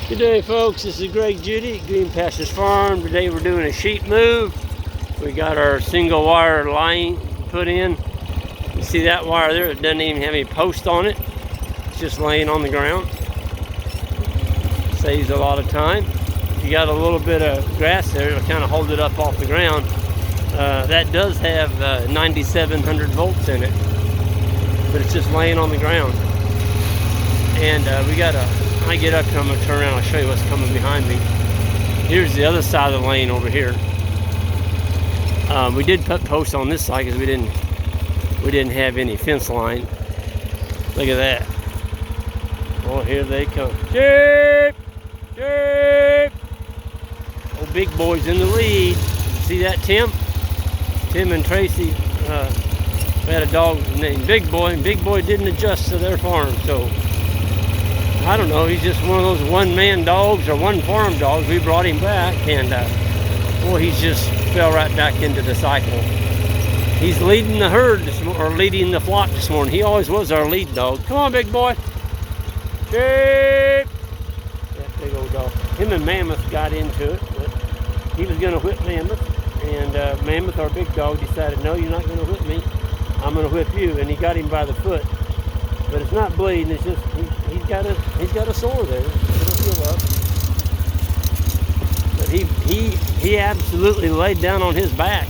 Good day, folks. This is Greg Judy at Green Pastures Farm. Today we're doing a sheep move. We got our single wire line put in. You see that wire there? It doesn't even have any post on it. It's just laying on the ground. Saves a lot of time. If you got a little bit of grass there, it'll kind of hold it up off the ground. That does have 9,700 volts in it, but it's just laying on the ground. And we got when I get up here, I'm going to turn around and I'll show you what's coming behind me. Here's the other side of the lane over here. We did put posts on this side because we didn't have any fence line. Look at that. Oh, here they come. Sheep! Sheep! Old big boy's in the lead. See that, Tim? Tim and Tracy we had a dog named Big Boy, and Big Boy didn't adjust to their farm, so I don't know, he's just one of those one-man dogs or one-farm dogs. We brought him back, and boy, he's just fell right back into the cycle. He's leading the herd or leading the flock this morning. He always was our lead dog. Come on, Big Boy. Sheep! That big old dog. Him and Mammoth got into it, but he was going to whip Mammoth, and Mammoth, our big dog, decided, no, you're not going to whip me. I'm going to whip you, and he got him by the foot. But it's not bleeding, it's just he's got a sore there. It'll heal up. But he absolutely laid down on his back.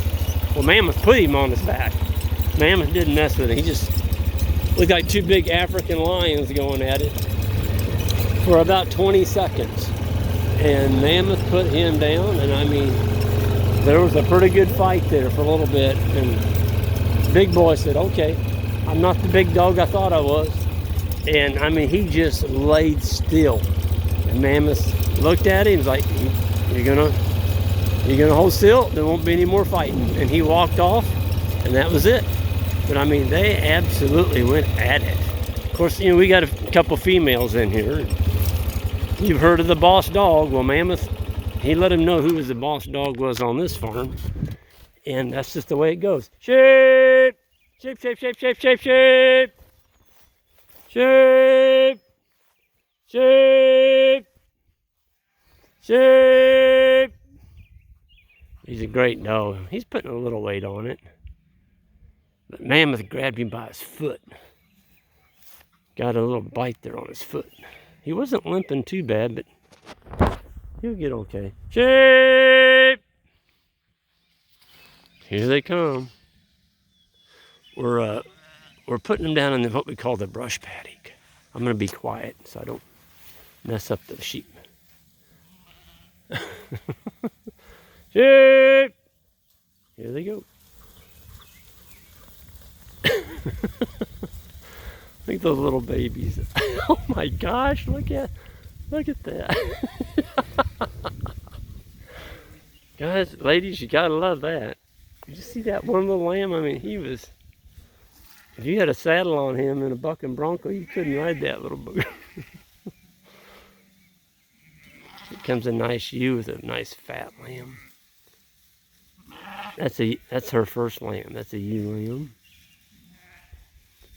Well, Mammoth put him on his back. Mammoth didn't mess with him. He just looked like two big African lions going at it for about 20 seconds. And Mammoth put him down, and I mean, there was a pretty good fight there for a little bit. And Big Boy said, okay, I'm not the big dog I thought I was. And I mean, he just laid still. And Mammoth looked at him, he was like, you're gonna hold still, there won't be any more fighting. And he walked off, and that was it. But I mean, they absolutely went at it. Of course, you know, we got a couple females in here. You've heard of the boss dog. Well, Mammoth, he let him know who the boss dog was on this farm. And that's just the way it goes. Sheep! Sheep, sheep, sheep, sheep, sheep, sheep. Sheep. Sheep. Sheep. He's a great dog. He's putting a little weight on it. But Mammoth grabbed him by his foot. Got a little bite there on his foot. He wasn't limping too bad, but he'll get okay. Sheep. Here they come. We're putting them down in what we call the brush paddock. I'm going to be quiet so I don't mess up the sheep. Sheep! Here they go. Look at those little babies. Oh my gosh, look at that. Guys, ladies, you gotta love that. Did you see that one little lamb? I mean, he was... If you had a saddle on him in a bucking bronco, you couldn't ride that little booger. It comes a nice ewe with a nice fat lamb. That's her first lamb. That's a ewe lamb.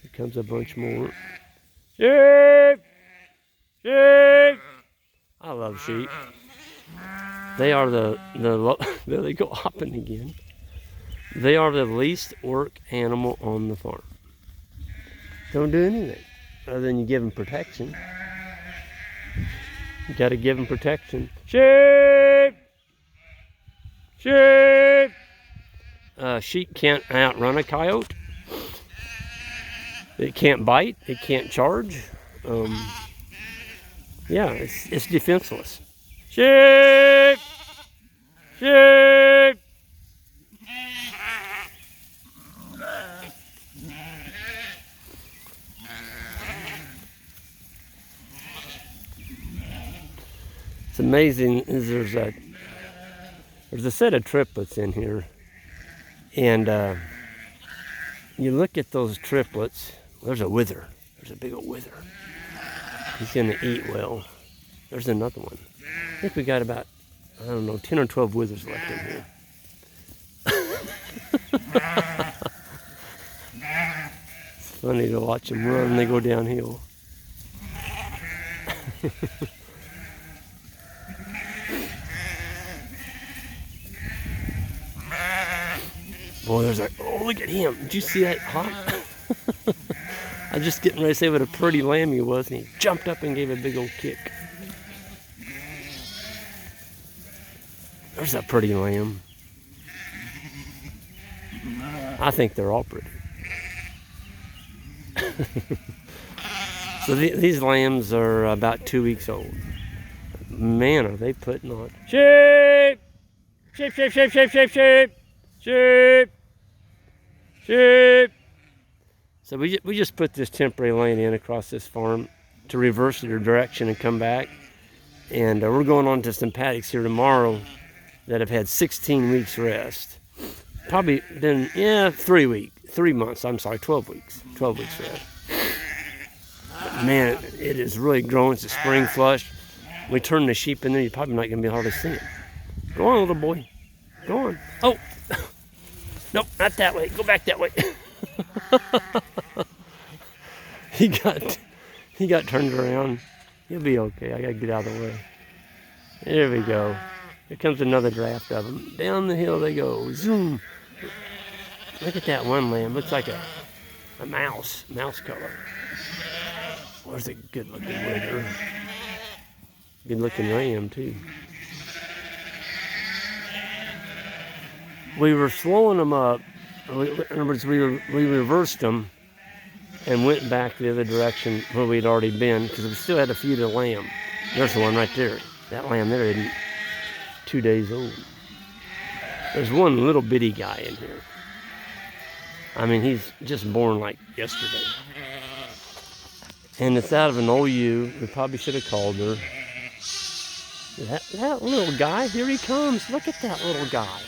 Here comes a bunch more. Sheep! Sheep! I love sheep. They are there they go hopping again. They are the least work animal on the farm. Don't do anything other than you give them protection. You got to give them protection. Sheep! Sheep! Sheep can't outrun a coyote. It can't bite. It can't charge. Yeah, it's defenseless. Sheep! Sheep! It's amazing. There's a set of triplets in here, and you look at those triplets. There's a wither. There's a big old wither. He's gonna eat well. There's another one. I think we got about, I don't know, 10 or 12 withers left in here. It's funny to watch them run when they go downhill. Boy, there's like, oh, look at him. Did you see that hop? I was just getting ready to say what a pretty lamb he was, and he jumped up and gave a big old kick. There's a pretty lamb. I think they're all pretty. So these lambs are about 2 weeks old. Man, are they putting on. Sheep! Sheep, sheep, sheep, sheep, sheep, sheep! Sheep! Sheep! So we just put this temporary lane in across this farm to reverse their direction and come back. And we're going on to some paddocks here tomorrow that have had 16 weeks rest. Probably been, 3 months, I'm sorry, 12 weeks. 12 weeks rest. But man, it is really growing. It's a spring flush. We turn the sheep in there, you're probably not going to be hard to see them. Go on, little boy. Go on. Oh! Nope, not that way. Go back that way. He got turned around. He'll be okay. I gotta get out of the way. There we go. Here comes another draft of them. Down the hill they go. Zoom. Look at that one lamb. Looks like a mouse color. Where's a good looking wigger? Good looking ram too. We were slowing them up. In other words, we reversed them and went back the other direction where we'd already been because we still had a few to lamb. There's the one right there. That lamb there isn't 2 days old. There's one little bitty guy in here. I mean, he's just born like yesterday. And it's out of an old ewe. We probably should have called her. That little guy, here he comes. Look at that little guy.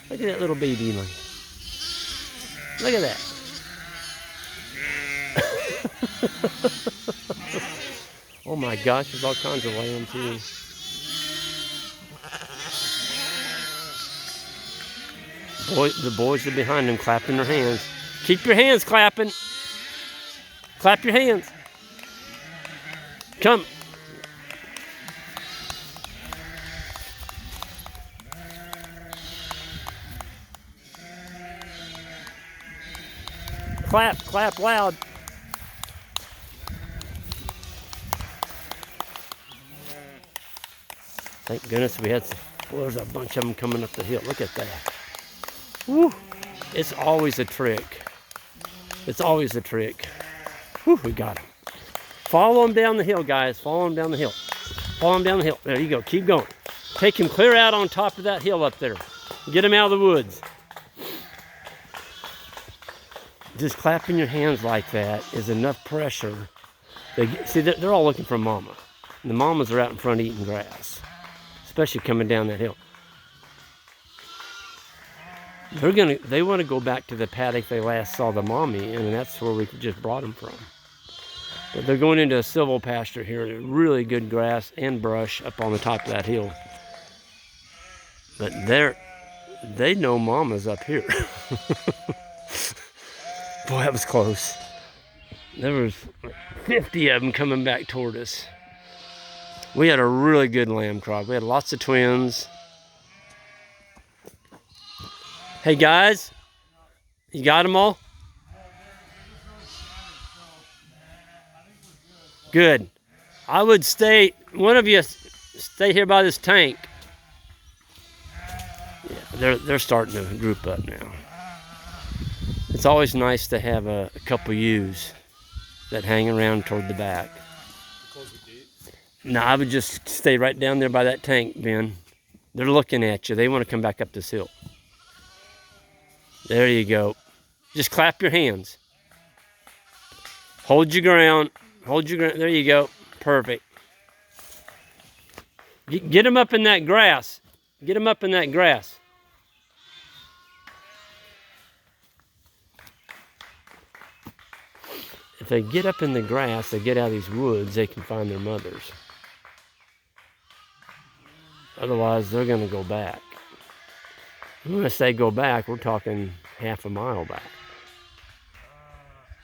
Look at that little baby lamb. Look at that. Oh my gosh, there's all kinds of lambs here. The boys are behind them clapping their hands. Keep your hands clapping. Clap your hands. Come. Clap loud. Thank goodness we had some, well, there's a bunch of them coming up the hill. Look at that. Woo. It's always a trick. It's always a trick. Woo, we got them. Follow them down the hill, guys. Follow them down the hill. Follow them down the hill. There you go. Keep going. Take him clear out on top of that hill up there. Get him out of the woods. Just clapping your hands like that is enough pressure. See, they're all looking for mama. And the mamas are out in front eating grass, especially coming down that hill. They want to go back to the paddock they last saw the mommy, and that's where we just brought them from. But they're going into a civil pasture here, really good grass and brush up on the top of that hill. But they know mama's up here. Boy, that was close. There was 50 of them coming back toward us. We had a really good lamb crop. We had lots of twins. Hey guys, you got them all? Good. I would one of you stay here by this tank. Yeah, they're starting to group up now. It's always nice to have a couple ewes that hang around toward the back. No, I would just stay right down there by that tank, Ben. They're looking at you. They want to come back up this hill. There you go. Just clap your hands. Hold your ground. Hold your ground. There you go. Perfect. Get them up in that grass. Get them up in that grass. If they get up in the grass, they get out of these woods, they can find their mothers. Otherwise, they're going to go back. When I say go back, we're talking half a mile back.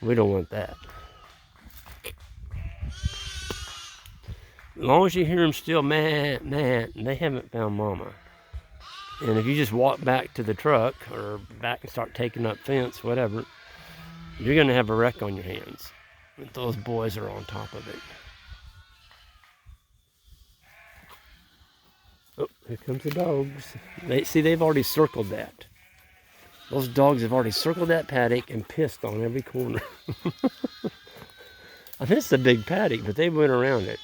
We don't want that. As long as you hear them still, man, they haven't found mama. And if you just walk back to the truck or back and start taking up fence, whatever, you're going to have a wreck on your hands. If those boys are on top of it. Oh, here comes the dogs. They've already circled that. Those dogs have already circled that paddock and pissed on every corner. I think it's a big paddock, but they went around it.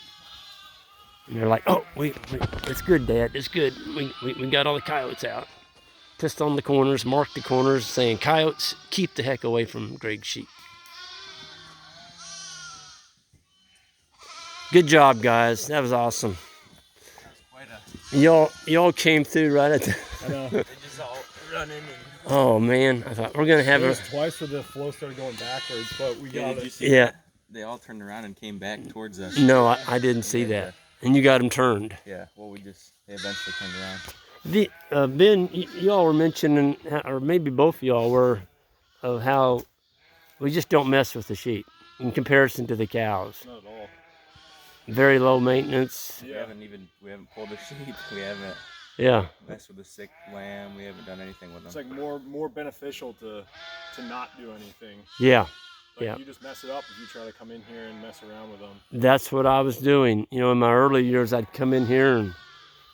And they're like, oh, it's good, Dad, it's good. We got all the coyotes out. Pissed on the corners, marked the corners, saying, coyotes, keep the heck away from Greg's sheep. Good job, guys. That was awesome. Y'all came through right at the... I know. They just all running and... Oh, man. I thought we're going to have it twice where the flow started going backwards, but we got it. Yeah. They all turned around and came back towards us. No, I didn't see that. And you got them turned. Yeah, well, they eventually turned around. Ben, y'all were mentioning, or maybe both of y'all were, of how we just don't mess with the sheep in comparison to the cows. Not at all. Very low maintenance. Yeah. We haven't pulled a sheep. We haven't messed with a sick lamb. We haven't done anything with them. It's like more beneficial to not do anything. Yeah. You just mess it up if you try to come in here and mess around with them. That's what I was doing. You know, in my early years, I'd come in here and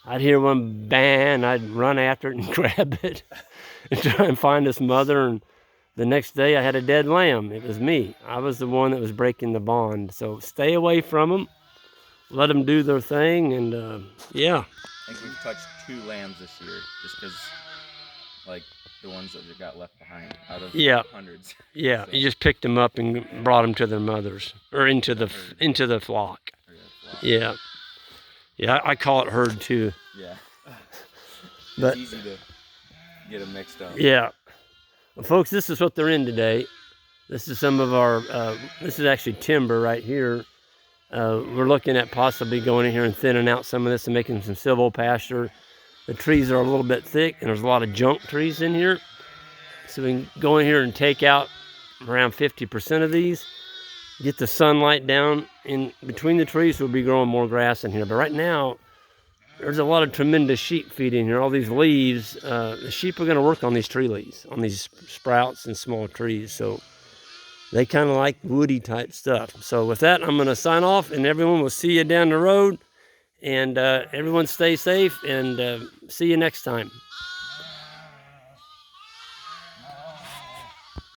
I'd hear one bang, I'd run after it and grab it and try and find its mother. And the next day I had a dead lamb. It was me. I was the one that was breaking the bond. So stay away from them. Let them do their thing. And yeah. I think we've touched 2 lambs this year just because, like, the ones that got left behind out of hundreds. Yeah, so. You just picked them up and brought them to their mothers or into the flock. Yeah, I call it herd too. Yeah, but it's easy to get them mixed up. Yeah, well, folks, this is what they're in today. This is some of our. This is actually timber right here. We're looking at possibly going in here and thinning out some of this and making some civil pasture. The trees are a little bit thick, and there's a lot of junk trees in here. So we can go in here and take out around 50% of these. Get the sunlight down in between the trees. We'll be growing more grass in here. But right now, there's a lot of tremendous sheep feed in here. All these leaves, the sheep are going to work on these tree leaves, on these sprouts and small trees. So they kind of like woody type stuff. So with that, I'm going to sign off, and everyone will see you down the road. And everyone stay safe, and see you next time.